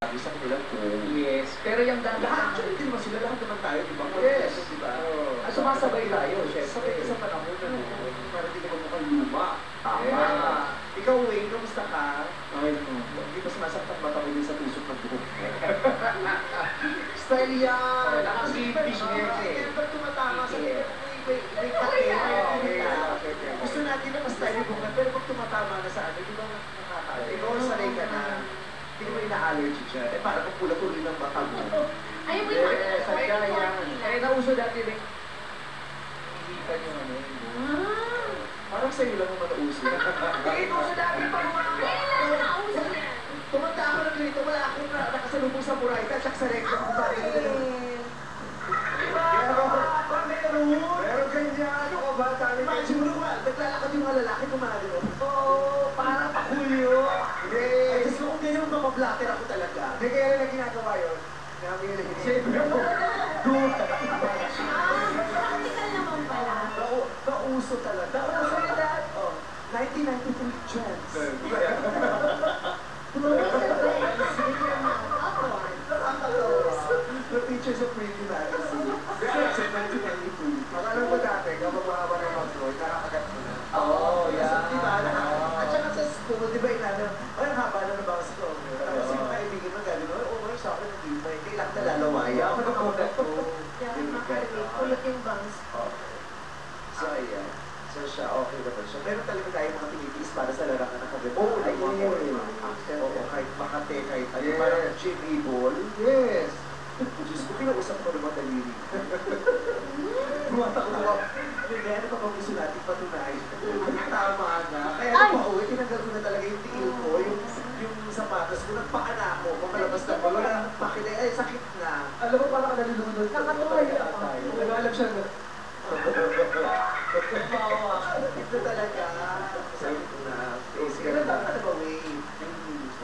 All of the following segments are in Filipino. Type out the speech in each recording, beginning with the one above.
Sa kanilang kung... Yes. Pero yung dami... Actually, hindi naman sila lahat naman tayo, di ba? Yes. Diba? At sumasabay tayo, syempre. Sabay sa panahon na para di naman mukhang luma. Tama. Ikaw, Wayne, kamusta ka? Okay naman. Hindi ba sumasaktan ba kami din sa tusok ng buhok? Style yan! Naka-fish hairs eh. Ba't tumatama sa may pati? Gusto natin na mas style yung buhok, pero pag tumatama na sa ano, di ba nakakala? Ikaw, sanay ka na. Hindi mo ina-allergy dyan. Eh, para kung pula tuloy ng mata mo. Ayaw mo yung Yes, mga yan. Eh, nauso dati rin. Hihipan yung ano. Parang sa'yo lang naman nauso. Hindi, nauso dati pa naman. Kailan na nauso yan? Tumanda ako ng ganito, wala akong nakasalubong sa Murayta, tsaka sa Recto kung bakit ganyan. Meron ganyan, ano ka ba? Imagine mo naman, naglalakad yung mga lalaki gumagano. Oo, parang pakulyo. Hindi. Ay, gusto kong ganyan mapablatter ako talaga. Hindi kaya na ginagawa yun. Namin na Practical naman pala. Nauso talaga. Nauso yun lahat. 1993 trends. The pictures of Pretty Magazine. Yes, in 1992. Alam ko dati, kapag mahaba ng mag-roll, nakakagat mo na. Oo, yan. Di ba? At saka sa school, di ba inano, ay, ang haba na ng bangs ko. Tapos yung kaibigan mo, gano'n, oh, sa akin, hindi pa. Kailangan na lalawaya. Ako na kulat ko. Yan, makarami. Kulot yung bangs. So, ayan. So, siya, okay naman siya. Meron talaga tayo mga pinitiis para sa larangan ng kagabi. Oo, oo, kahit Makate, kahit ano, parang Jimmy Ball. Yes. Diyos ko, pinausap ko naman daliri. Buwata ko naman. Hindi, ano pa bang gusto natin patunay? Tama na. Kaya nung pauwi, tinanggal ko na talaga yung tiil ko, yung sapatos ko, nagpakana ako, papalabas na ko, wala nang pakilay, ay, sakit na. Alam mo, parang nalulunod. Nakatuloy ako. Nag-alam siya na. Ito talaga. Sakit na. Kailan ba ka na ba, Wayne?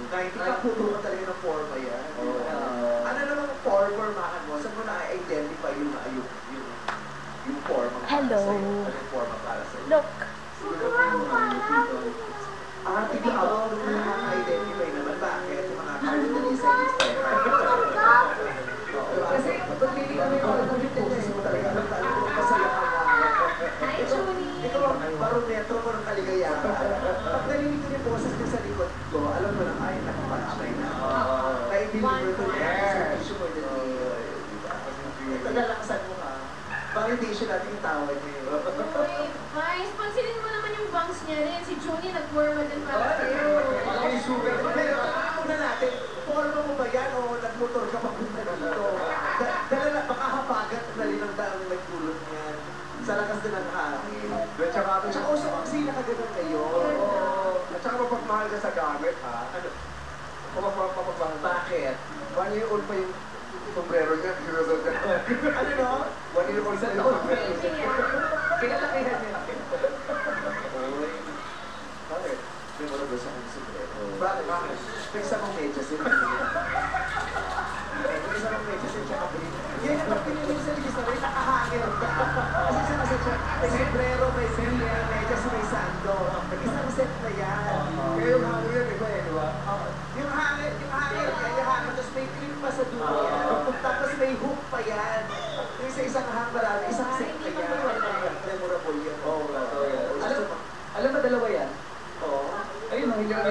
Kahit ikaputo ka talaga ng forma yan. Ano namang formahan mo? Saan mo na-identify yung forma? Hello. Ano yung forma para sa'yo? Look. Hindi ako na-identify naman. Bakit? Yung mga characteristics inspired. Kasi pag hindi kami yung poses mo talaga, alam tayo kung masaya ka na. Hi, Junie. Ikaw ang barometro mo ng kaligayahan. Pag narinig ko yung boses niya sa likod ko, alam mo lang, ay, nakapanamay na. Na-deliver ko niya sa issue mo din. Ito lalakasan mo ka. Validation natin yung tawa niya. Uy, Vice, pansinin mo naman yung bangs niya rin. Si Junie nag-forma din para sa'yo. Ay, super. Pero una natin, forma mo ba yan o nagmotor ka papunta dito? Dala na, baka hapagat na rin ang daang nagpulot niyan. Sa lakas din ng hangin. At saka uso ang sila ka ganun kayo. At saka mapagmahal ka sa gamit, ha? Ano? Mapagmahal. Bakit? 1 year old pa yung sombrero niya. Ano no? 1 year old sa sombrero niya. Kinalakihan niya. Oy. Bakit? May mga gusto kong sombrero. Bakit? May isa mong medyas yun. May isa mong medyas yun siya kapit. Yan ang pagpinilin sa ligis na rin, nakahangin ka. Kasi siya kasi siya, may sombrero, may silya, medyas, may sando. Isang set na yan. Kaya yung hangin yun, iba eh, di ba? Yung hangin, tapos may clip pa sa dulo yan. Tapos may hook pa yan. Yung sa isang hang, marami, isang set na yan. Memorable yan. Oo, alam mo, dalawa yan? Oo. Ayun, hindi ka